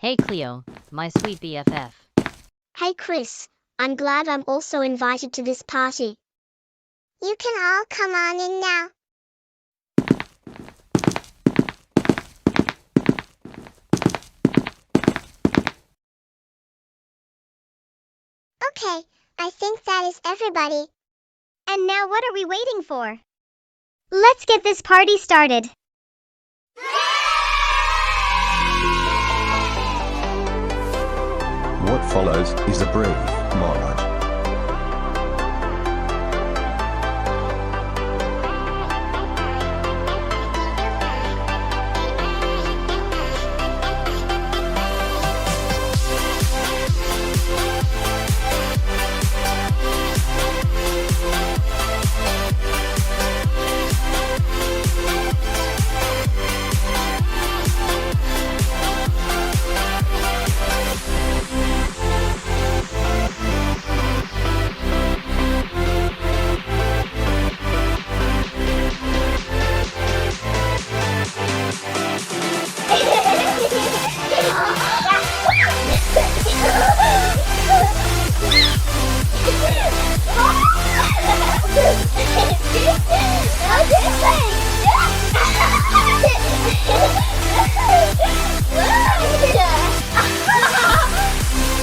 Hey Cleo, my sweet BFF. Hey Chris, I'm glad I'm also invited to this party. You can all come on in now. Okay, I think that is everybody. And now what are we waiting for? Let's get this party started. What follows is a brief montage.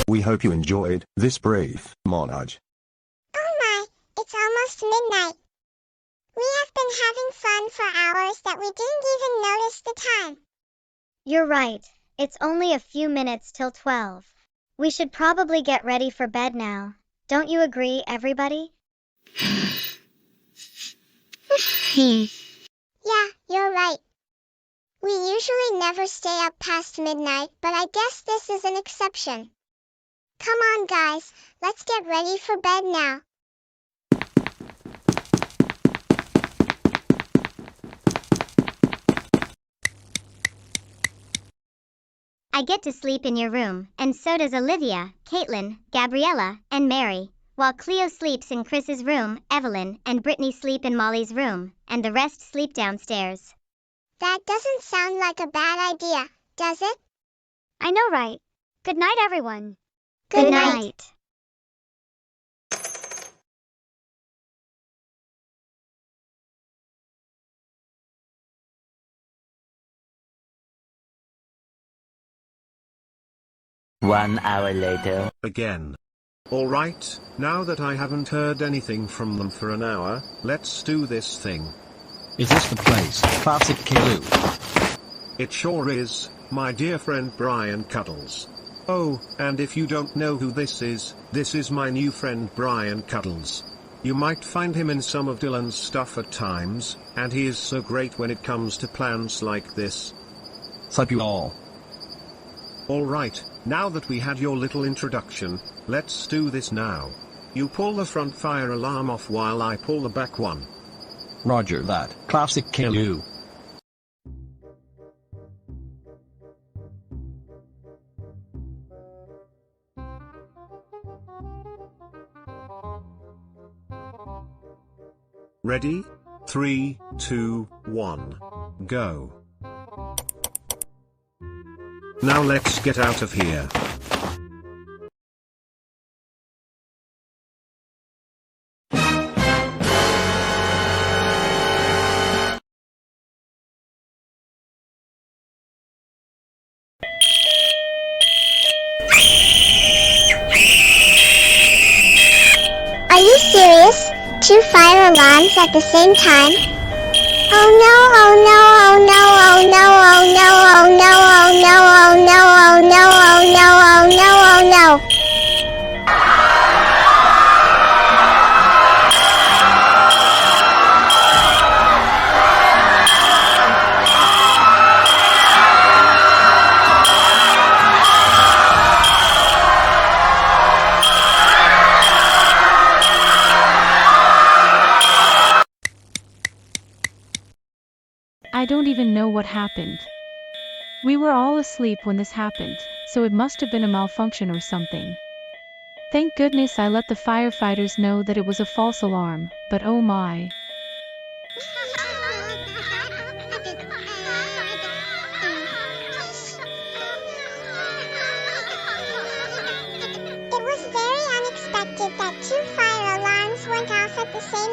We hope you enjoyed this brief montage. Oh my, it's almost midnight. We have been having fun for hours that we didn't even notice the time. You're right. It's only a few minutes till 12. We should probably get ready for bed now. Don't you agree, everybody? Yeah, you're right. We usually never stay up past midnight, but I guess this is an exception. Come on guys, let's get ready for bed now. I get to sleep in your room, and so does Olivia, Caitlin, Gabriella, and Mary, while Cleo sleeps in Chris's room, Evelyn and Brittany sleep in Molly's room, and the rest sleep downstairs. That doesn't sound like a bad idea, does it? I know, right? Good night, everyone. Good night. One hour later. Again. Alright, now that I haven't heard anything from them for an hour, let's do this thing. Is this the place, Classic Caillou? It sure is, my dear friend Brian Cuddles. Oh, and if you don't know who this is my new friend Brian Cuddles. You might find him in some of Dylan's stuff at times, and he is so great when it comes to plans like this. Sup you all. Alright, now that we had your little introduction, let's do this now. You pull the front fire alarm off while I pull the back one. Roger that, Classic Caillou. Ready? 3, 2, 1, go. Now let's get out of here. Are you serious? 2 fire alarms at the same time? Oh no, oh no, oh no, oh no, oh no, oh no, oh no, oh no, oh no, oh no, oh no, oh no. I don't even know what happened. We were all asleep when this happened, so it must have been a malfunction or something. Thank goodness I let the firefighters know that it was a false alarm, but oh my.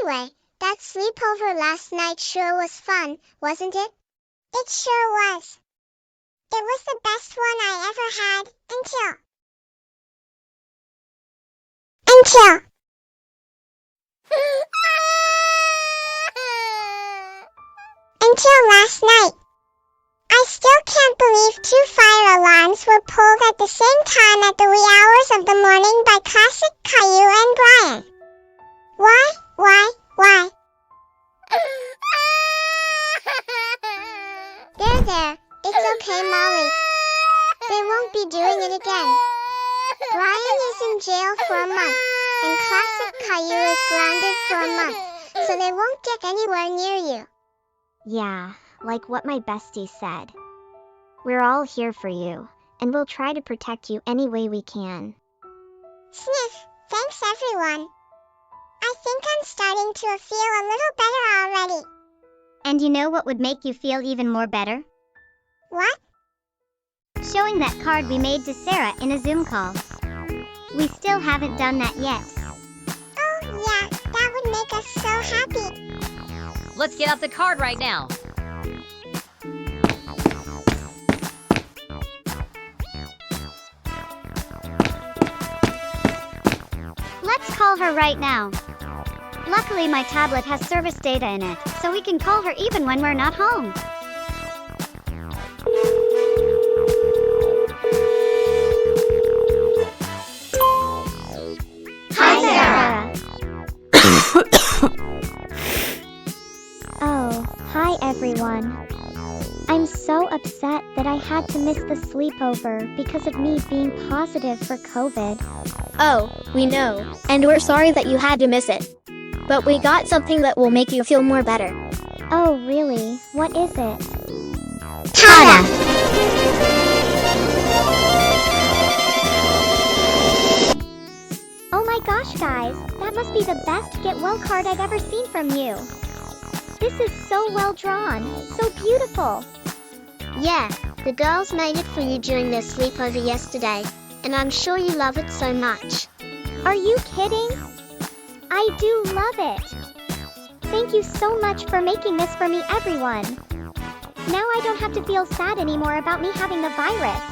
Anyway, that sleepover last night sure was fun, wasn't it? It sure was. It was the best one I ever had, until last night. I still can't believe 2 fire alarms were pulled at the same time at the wee hours of the morning by Classic Caillou and Brian. Why? There, it's okay, Molly. They won't be doing it again. Brian is in jail for a month, and Classic Caillou is grounded for a month, so they won't get anywhere near you. Yeah, like what my bestie said. We're all here for you, and we'll try to protect you any way we can. Sniff, thanks everyone. I think I'm starting to feel a little better already. And you know what would make you feel even more better? What? Showing that card we made to Sara in a Zoom call. We still haven't done that yet. Oh yeah, that would make us so happy. Let's get out the card right now. Let's call her right now. Luckily my tablet has service data in it, so we can call her even when we're not home. Hi, Sara. Oh, hi everyone. I'm so upset that I had to miss the sleepover because of me being positive for COVID. Oh, we know, and we're sorry that you had to miss it. But we got something that will make you feel more better. Oh, really? What is it? Tada! Oh my gosh, guys, that must be the best get well card I've ever seen from you. This is so well drawn, so beautiful. Yeah, the girls made it for you during their sleepover yesterday, and I'm sure you love it so much. Are you kidding? I do love it. Thank you so much for making this for me, everyone. Now I don't have to feel sad anymore about me having the virus.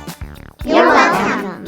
You're welcome.